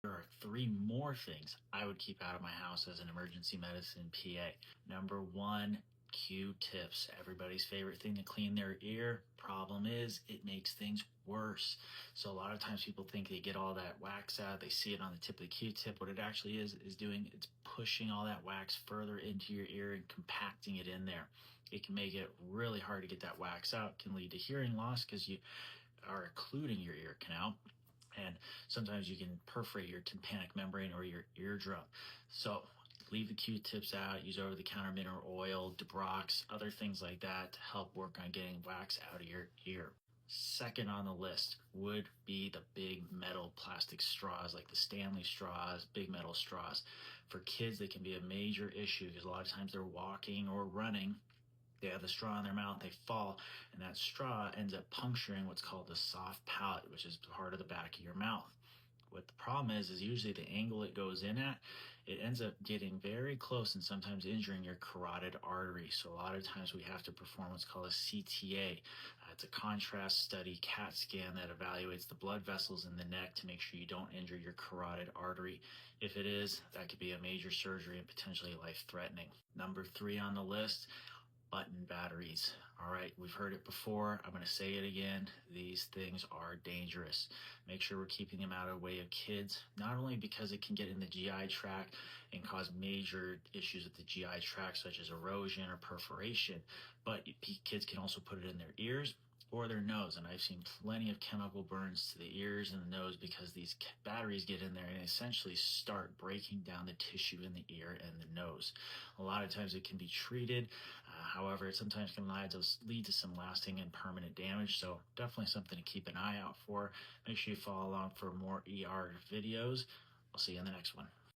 There are three more things I would keep out of my house as an emergency medicine PA. Number one, Q-tips. Everybody's favorite thing to clean their ear. Problem is, it makes things worse. So a lot of times people think they get all that wax out, they see it on the tip of the Q-tip. What it actually is doing, it's pushing all that wax further into your ear and compacting it in there. It can make it really hard to get that wax out. It can lead to hearing loss because you are occluding your ear canal, and sometimes you can perforate your tympanic membrane or your eardrum. So leave the Q-tips out, use over-the-counter mineral oil, Debrox, other things like that to help work on getting wax out of your ear. Second on the list would be the big metal plastic straws, like the Stanley straws, big metal straws. For kids, they can be a major issue because a lot of times they're walking or running, they have the straw in their mouth, they fall, and that straw ends up puncturing what's called the soft palate, which is part of the back of your mouth. What the problem is usually the angle it goes in at, it ends up getting very close and sometimes injuring your carotid artery. So a lot of times we have to perform what's called a CTA. It's a contrast study CAT scan that evaluates the blood vessels in the neck to make sure you don't injure your carotid artery. If it is, that could be a major surgery and potentially life-threatening. Number three on the list, button batteries. All right, we've heard it before. I'm going to say it again. These things are dangerous. Make sure we're keeping them out of the way of kids, not only because it can get in the GI tract and cause major issues with the GI tract, such as erosion or perforation, but kids can also put it in their ears or their nose. And I've seen plenty of chemical burns to the ears and the nose because these batteries get in there and essentially start breaking down the tissue in the ear and the nose. A lot of times it can be treated. However, it sometimes can lead to some lasting and permanent damage. So definitely something to keep an eye out for. Make sure you follow along for more ER videos. I'll see you in the next one.